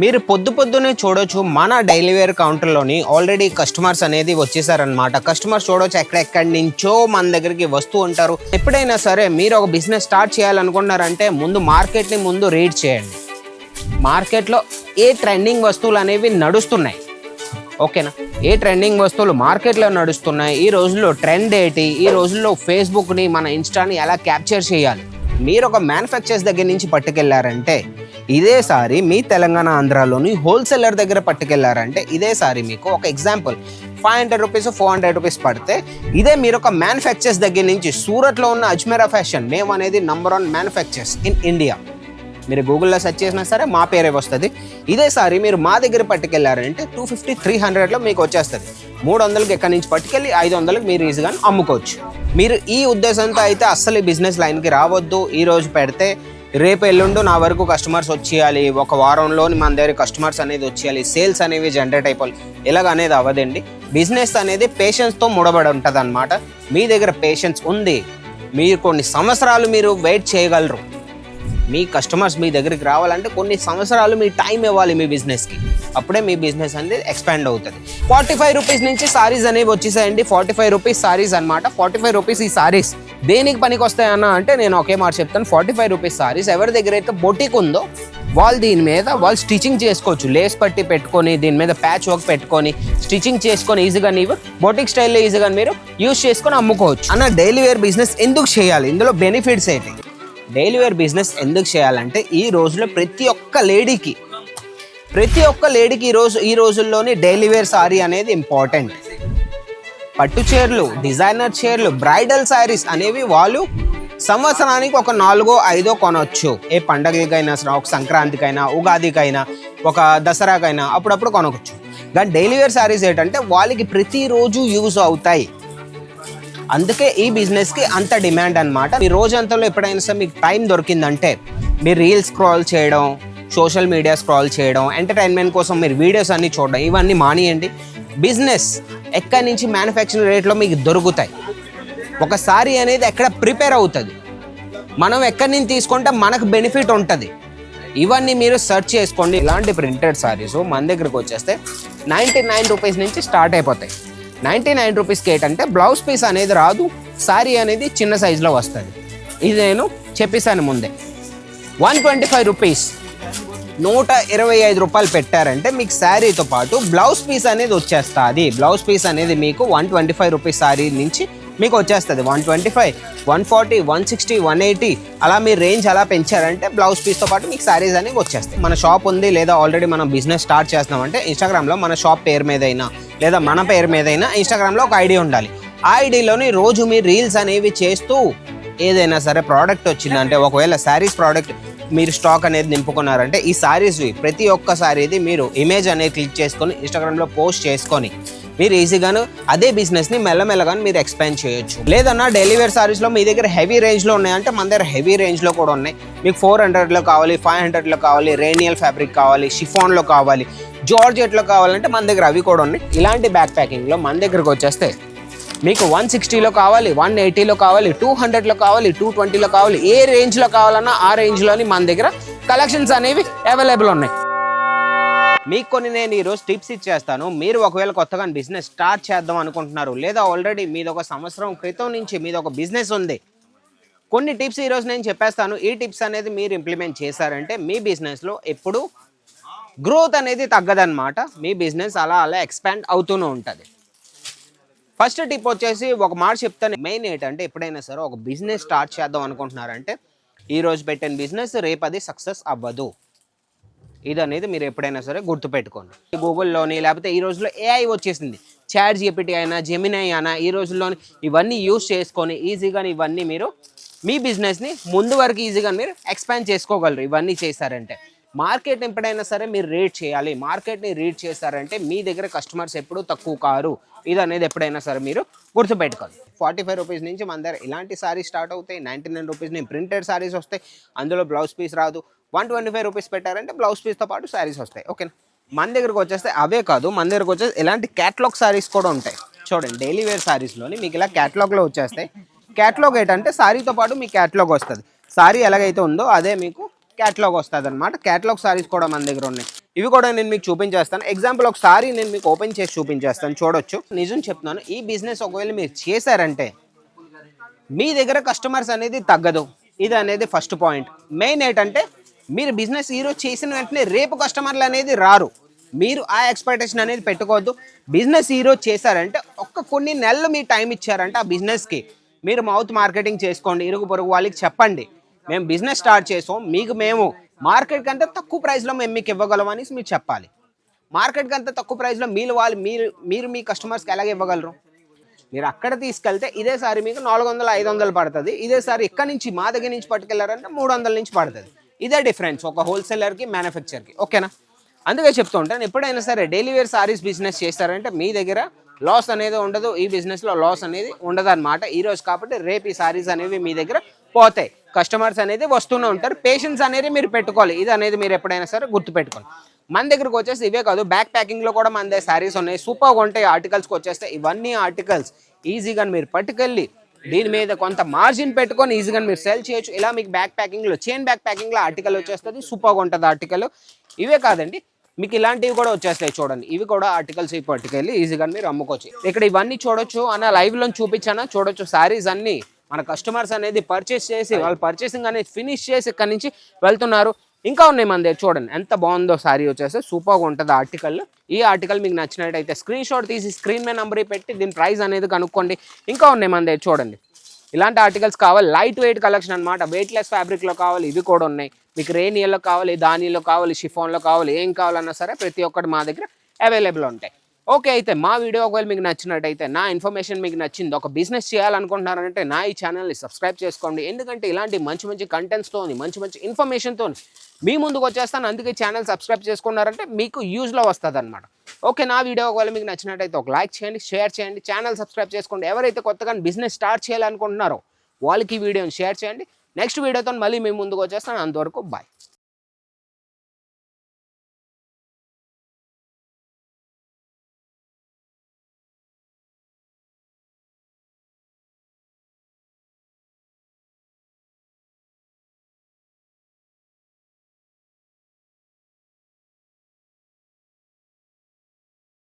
మీరు పొద్దునే చూడొచ్చు మన డైలీ వేర్ కౌంటర్లోని ఆల్రెడీ కస్టమర్స్ అనేది వచ్చేసారనమాట. కస్టమర్స్ చూడొచ్చు ఎక్కడెక్కడి నుంచో మన దగ్గరికి వస్తూ ఉంటారు. ఎప్పుడైనా సరే మీరు ఒక బిజినెస్ స్టార్ట్ చేయాలనుకున్నారంటే ముందు మార్కెట్ని రీడ్ చేయండి. మార్కెట్లో ఏ ట్రెండింగ్ వస్తువులు అనేవి నడుస్తున్నాయి, ఓకేనా? ఏ ట్రెండింగ్ వస్తువులు మార్కెట్లో నడుస్తున్నాయి, ఈ రోజుల్లో ట్రెండ్ ఏంటి, ఈ రోజుల్లో ఫేస్బుక్ని మన ఇన్స్టాని ఎలా క్యాప్చర్ చేయాలి. మీరు ఒక మ్యానుఫ్యాక్చర్స్ దగ్గర నుంచి పట్టుకెళ్లారంటే ఇదే సారి మీ తెలంగాణ ఆంధ్రాలోని హోల్సేలర్ దగ్గర పట్టుకెళ్లారంటే ఇదే సారి మీకు ఒక ఎగ్జాంపుల్ 500 రూపీస్ 400 రూపీస్ పడితే ఇదే మీరు ఒక మ్యానుఫ్యాక్చర్స్ దగ్గర నుంచి సూరత్లో ఉన్న అజ్మీరా ఫ్యాషన్ మేము అనేది #1 మ్యానుఫ్యాక్చర్స్ ఇన్ ఇండియా, మీరు గూగుల్లో సెర్చ్ చేసినా సరే మా పేరే వస్తుంది. ఇదే సారి మీరు మా దగ్గర పట్టుకెళ్లారంటే 250-300లో మీకు వచ్చేస్తుంది. 300కి ఎక్కడి నుంచి పట్టుకెళ్ళి 500కి మీరు ఈజీగా అమ్ముకోవచ్చు. మీరు ఈ ఉద్దేశంతో అయితే అస్సలు ఈ బిజినెస్ లైన్కి రావద్దు. ఈరోజు పెడితే రేపు ఎల్లుండు నా వరకు కస్టమర్స్ వచ్చేయాలి, ఒక వారంలోని మన దగ్గర కస్టమర్స్ అనేది వచ్చేయాలి, సేల్స్ అనేవి జనరేట్ అయిపోవాలి, ఇలాగ అనేది అవ్వదండి. బిజినెస్ అనేది పేషెన్స్తో ముడబడి ఉంటుంది అనమాట. మీ దగ్గర పేషెన్స్ ఉంది, మీరు కొన్ని సంవత్సరాలు మీరు వెయిట్ చేయగలరు. మీ కస్టమర్స్ మీ దగ్గరికి రావాలంటే కొన్ని సంవత్సరాలు మీ టైం ఇవ్వాలి మీ బిజినెస్కి, అప్పుడే మీ బిజినెస్ అనేది ఎక్స్పాండ్ అవుతుంది. 45 రూపీస్ నుంచి సారీస్ అనేవి వచ్చేసాయండి. 45 రూపీస్ సారీస్ అనమాట. 45 రూపీస్ ఈ సారీస్ దేనికి పనికి వస్తాయన్న అంటే నేను ఒకే మాట చెప్తాను. 45 రూపీస్ సారీస్ ఎవరి దగ్గర అయితే బొటిక్ ఉందో వాళ్ళు దీని మీద వాళ్ళు స్టిచ్చింగ్ చేసుకోవచ్చు. లేస్ పట్టి పెట్టుకొని దీని మీద ప్యాచ్ వర్క్ పెట్టుకొని స్టిచ్చింగ్ చేసుకొని ఈజీగా నీవు బొటిక్ స్టైల్లో ఈజీగా మీరు యూజ్ చేసుకొని అమ్ముకోవచ్చు. అన్న డైలీ వేర్ బిజినెస్ ఎందుకు చేయాలి, ఇందులో బెనిఫిట్స్ ఏంటి? డైలీ వేర్ బిజినెస్ ఎందుకు చేయాలంటే ఈ రోజులో ప్రతి ఒక్క లేడీకి ఈ రోజుల్లోని డైలీ వేర్ సారీ అనేది ఇంపార్టెంట్. పట్టు చీరలు, డిజైనర్ చీరలు, బ్రైడల్ శారీస్ అనేవి వాళ్ళు సంవత్సరానికి ఒక 4-5 కొనవచ్చు. ఏ పండగకైనా ఒక సంక్రాంతికైనా, ఉగాదికైనా, ఒక దసరాకైనా అప్పుడప్పుడు కొనవచ్చు. కానీ డైలీ వేర్ శారీస్ ఏంటంటే వాళ్ళకి ప్రతిరోజు యూజ్ అవుతాయి. అందుకే ఈ బిజినెస్కి అంత డిమాండ్ అనమాట. ఈ రోజంతలో ఎప్పుడైనా సరే మీకు టైం దొరికిందంటే మీరు రీల్స్ స్క్రాల్ చేయడం, సోషల్ మీడియా స్క్రాల్ చేయడం, ఎంటర్టైన్మెంట్ కోసం మీరు వీడియోస్ అన్నీ చూడడం, ఇవన్నీ మానేయండి. బిజినెస్ ఎక్కడి నుంచి మ్యానుఫ్యాక్చరింగ్ రేట్లో మీకు దొరుకుతాయి. ఒక సారీ అనేది ఎక్కడ ప్రిపేర్ అవుతుంది, మనం ఎక్కడి నుంచి తీసుకుంటే మనకు బెనిఫిట్ ఉంటుంది. ఇవన్నీ మీరు సెర్చ్ చేసుకోండి. ఇలాంటి ప్రింటెడ్ సారీస్ మన దగ్గరకు వచ్చేస్తే 99 రూపీస్ నుంచి స్టార్ట్ అయిపోతాయి. 99 రూపీస్కి ఏంటంటే బ్లౌజ్ పీస్ అనేది రాదు, సారీ అనేది చిన్న సైజులో వస్తుంది. ఇది నేను చెప్పేసాను ముందే. 125 రూపీస్ 125 రూపాయలు పెట్టారంటే మీకు శారీతో పాటు బ్లౌజ్ పీస్ అనేది వచ్చేస్తుంది. బ్లౌజ్ పీస్ అనేది మీకు 125 రూపీస్ శారీ నుంచి మీకు వచ్చేస్తుంది. 125, 140, 160, 180 అలా మీరు రేంజ్ అలా పెంచారంటే బ్లౌజ్ పీస్తో పాటు మీకు శారీస్ అనేవి వచ్చేస్తాయి. మన షాప్ ఉంది లేదా ఆల్రెడీ మనం బిజినెస్ స్టార్ట్ చేస్తున్నామంటే ఇన్స్టాగ్రామ్లో మన షాప్ పేరు మీదైనా లేదా మన పేరు మీదైనా ఇన్స్టాగ్రామ్లో ఒక ఐడి ఉండాలి. ఆ ఐడిలోని రోజు మీరు రీల్స్ అనేవి చేస్తూ ఏదైనా సరే ప్రోడక్ట్ వచ్చిందంటే, ఒకవేళ శారీస్ ప్రోడక్ట్ మీరు స్టాక్ అనేది నింపుకున్నారంటే ఈ శారీస్వి ప్రతి ఒక్క శారీది మీరు ఇమేజ్ అనేది క్లిక్ చేసుకొని ఇన్స్టాగ్రామ్లో పోస్ట్ చేసుకొని మీరు ఈజీగాను అదే బిజినెస్ని మెల్లమెల్లగాను మీరు ఎక్స్పాండ్ చేయొచ్చు. లేదన్నా డైలీ వేర్ సారీస్లో మీ దగ్గర హెవీ రేంజ్లో ఉన్నాయంటే మన దగ్గర హెవీ రేంజ్లో కూడా ఉన్నాయి. మీకు 400లో కావాలి, 500లో కావాలి, రేనియల్ ఫ్యాబ్రిక్ కావాలి, షిఫాన్లో కావాలి, జార్జెట్లో కావాలంటే మన దగ్గర అవి కూడా ఉన్నాయి. ఇలాంటి బ్యాక్ ప్యాకింగ్లో మన దగ్గరకు వచ్చేస్తే మీకు 160లో కావాలి, 180లో కావాలి, 200లో కావాలి, 220లో కావాలి, ఏ రేంజ్లో కావాలన్నా ఆ రేంజ్లోని మన దగ్గర కలెక్షన్స్ అనేవి అవైలబుల్ ఉన్నాయి. మీకు కొన్ని నేను ఈరోజు టిప్స్ ఇచ్చేస్తాను. మీరు ఒకవేళ కొత్తగా బిజినెస్ స్టార్ట్ చేద్దాం అనుకుంటున్నారు, లేదా ఆల్రెడీ మీది ఒక సంవత్సరం క్రితం నుంచి మీది ఒక బిజినెస్ ఉంది, కొన్ని టిప్స్ ఈరోజు నేను చెప్పేస్తాను. ఈ టిప్స్ అనేది మీరు ఇంప్లిమెంట్ చేశారంటే మీ బిజినెస్లో ఎప్పుడు గ్రోత్ అనేది తగ్గదన్నమాట. మీ బిజినెస్ అలా ఎక్స్పాండ్ అవుతూనే ఉంటుంది. ఫస్ట్ టిప్ వచ్చేసి ఒక మాట చెప్తాను. మెయిన్ ఏంటంటే ఎప్పుడైనా సరే ఒక బిజినెస్ స్టార్ట్ చేద్దాం అనుకుంటున్నారంటే ఈరోజు పెట్టిన బిజినెస్ రేపు అది సక్సెస్ అవ్వదు. ఇది అనేది మీరు ఎప్పుడైనా సరే గుర్తుపెట్టుకోండి. గూగుల్లోని లేకపోతే ఈ రోజుల్లో ఏఐ వచ్చేసింది, చాట్ జీపీటీ అయినా జెమినై అయినా ఈ రోజుల్లోని ఇవన్నీ యూజ్ చేసుకొని ఈజీగా ఇవన్నీ మీరు మీ బిజినెస్ని ముందు వరకు ఈజీగా మీరు ఎక్స్పాండ్ చేసుకోగలరు. ఇవన్నీ చేశారంటే మార్కెట్ ఎప్పుడైనా సరే మీరు రీడ్ చేయాలి. మార్కెట్ని రీడ్ చేశారంటే మీ దగ్గర కస్టమర్స్ ఎప్పుడూ తక్కువ కారు. ఇది అనేది ఎప్పుడైనా సరే మీరు గుర్తుపెట్టుకోవాలి. 45 రూపీస్ నుంచి మన దగ్గర ఇలాంటి సారీస్ స్టార్ట్ అవుతాయి. 99 రూపీస్ నుంచి ప్రింటెడ్ సారీస్ వస్తాయి, అందులో బ్లౌజ్ పీస్ రాదు. 125 రూపీస్ పెట్టారంటే బ్లౌజ్ పీస్తో పాటు శారీస్ వస్తాయి. ఓకేనా? మన దగ్గరకు వచ్చేస్తే అవే కాదు, మన దగ్గరకు వచ్చేసి ఇలాంటి క్యాటలాగ్ సారీస్ కూడా ఉంటాయి. చూడండి, డైలీ వేర్ సారీస్లోని మీకు ఇలా క్యాటలాగ్లో వచ్చేస్తాయి. క్యాటలాగ్ ఏంటంటే సారీతో పాటు మీకు క్యాటలాగ్ వస్తుంది. సారీ ఎలాగైతే ఉందో అదే మీకు క్యాటలాగ్ వస్తుంది అనమాట. క్యాటలాగ్ సారీస్ కూడా మన దగ్గర ఉన్నాయి. ఇవి కూడా నేను మీకు చూపించేస్తాను. ఎగ్జాంపుల్ ఒకసారి నేను మీకు ఓపెన్ చేసి చూపించేస్తాను, చూడొచ్చు. నిజం చెప్తున్నాను, ఈ బిజినెస్ ఒకవేళ మీరు చేశారంటే మీ దగ్గర కస్టమర్స్ అనేది తగ్గదు. ఇది అనేది ఫస్ట్ పాయింట్. మెయిన్ ఏంటంటే మీరు బిజినెస్ ఈరోజు చేసిన వెంటనే రేపు కస్టమర్లు అనేది రారు. మీరు ఆ ఎక్స్పెక్టేషన్ అనేది పెట్టుకోవద్దు. బిజినెస్ ఈరోజు చేశారంటే కొన్ని నెలలు మీ టైం ఇచ్చారంటే ఆ బిజినెస్కి మీరు మౌత్ మార్కెటింగ్ చేసుకోండి. ఇరుగు పొరుగు వాళ్ళకి చెప్పండి, మేము బిజినెస్ స్టార్ట్ చేసాం, మీకు మేము మార్కెట్ కంటే తక్కువ ప్రైస్లో మేము మీకు ఇవ్వగలం అనేసి మీరు చెప్పాలి. మార్కెట్ కంటే తక్కువ ప్రైస్లో మీరు మీ కస్టమర్స్కి ఎలాగ ఇవ్వగలరు? మీరు అక్కడ తీసుకెళ్తే ఇదే సారి మీకు 400-500 పడుతుంది. ఇదే సారి ఇక్కడ నుంచి మా దగ్గర నుంచి పట్టుకెళ్ళారంటే 300 నుంచి పడుతుంది. ఇదే డిఫరెన్స్ ఒక హోల్సేలర్కి మ్యానుఫ్యాక్చర్కి. ఓకేనా? అందుకే చెప్తూ ఉంటాను, ఎప్పుడైనా సరే డైలీ వేర్ సారీస్ బిజినెస్ చేస్తారంటే మీ దగ్గర లాస్ అనేది ఉండదు. ఈ బిజినెస్లో లాస్ అనేది ఉండదు అనమాట. ఈరోజు కాబట్టి రేపు ఈ సారీస్ అనేవి మీ దగ్గర పోతాయి. కస్టమర్స్ అనేది వస్తూనే ఉంటారు. పేషెన్స్ అనేది మీరు పెట్టుకోవాలి. ఇది అనేది మీరు ఎప్పుడైనా సరే గుర్తుపెట్టుకోండి. మన దగ్గరకు వచ్చేసి ఇవే కాదు, బ్యాక్ ప్యాకింగ్లో కూడా మన దగ్గర శారీస్ ఉన్నాయి. సూపర్గా ఉంటాయి. ఆర్టికల్స్కి వచ్చేస్తే ఇవన్నీ ఆర్టికల్స్ ఈజీగా మీరు పట్టుకెళ్ళి దీని మీద కొంత మార్జిన్ పెట్టుకొని ఈజీగా మీరు సెల్ చేయొచ్చు. ఇలా మీకు బ్యాక్ ప్యాకింగ్లో చైన్ బ్యాక్ ప్యాకింగ్లో ఆర్టికల్ వచ్చేస్తుంది. సూపర్గా ఉంటుంది ఆర్టికల్. ఇవే కాదండి, మీకు ఇలాంటివి కూడా వచ్చేస్తాయి చూడండి. ఇవి కూడా ఆర్టికల్స్ ఈ పట్టుకెళ్ళి ఈజీగా మీరు అమ్ముకోవచ్చు. ఇక్కడ ఇవన్నీ చూడొచ్చు అన్న లైవ్లో చూపించానా, చూడొచ్చు. శారీస్ అన్నీ మన కస్టమర్స్ అనేది పర్చేస్ చేసి వాళ్ళు పర్చేసింగ్ అనేది ఫినిష్ చేసి ఇక్కడ నుంచి వెళ్తున్నారు. ఇంకా ఉన్నాయి మన దగ్గర. చూడండి ఎంత బాగుందో శారీ వచ్చేసి. సూపర్గా ఉంటుంది ఆర్టికల్. ఈ ఆర్టికల్ మీకు నచ్చినట్టయితే స్క్రీన్ షాట్ తీసి స్క్రీన్ మీద నెంబర్ పెట్టి దీని ప్రైస్ అనేది కనుక్కోండి. ఇంకా ఉన్నాయి మన దగ్గర చూడండి. ఇలాంటి ఆర్టికల్స్ కావాలి, లైట్ వెయిట్ కలెక్షన్ అనమాట. వెయిట్లెస్ ఫ్యాబ్రిక్లో కావాలి, ఇవి కూడా ఉన్నాయి. మీకు రేనియల్లో కావాలి, దానిలో కావాలి, షిఫాన్లో కావాలి, ఏం కావాలన్నా సరే ప్రతి ఒక్కటి మా దగ్గర అవైలబుల్ ఉంటాయి. ఓకే, అయితే మా వీడియో ఒకవేళ మీకు నచ్చినట్టయితే, నా ఇన్ఫర్మేషన్ మీకు నచ్చింది, ఒక బిజినెస్ చేయాలనుకుంటున్నారంటే నా ఈ ఛానల్ని సబ్స్క్రైబ్ చేసుకోండి. ఎందుకంటే ఇలాంటి మంచి మంచి కంటెంట్స్తో మంచి మంచి ఇన్ఫర్మేషన్తో మీ ముందుకు వచ్చేస్తాను. అందుకే ఛానల్ సబ్స్క్రైబ్ చేసుకున్నారంటే మీకు యూజ్లో వస్తుంది అనమాట. ఓకే, నా వీడియో ఒకవేళ మీకు నచ్చినట్టయితే ఒక లైక్ చేయండి, షేర్ చేయండి, ఛానల్ సబ్స్క్రైబ్ చేసుకోండి. ఎవరైతే కొత్తగా బిజినెస్ స్టార్ట్ చేయాలనుకుంటున్నారో వాళ్ళకి ఈ వీడియోని షేర్ చేయండి. నెక్స్ట్ వీడియోతో మళ్ళీ మేము ముందుకు వచ్చేస్తాను. అంతవరకు బాయ్.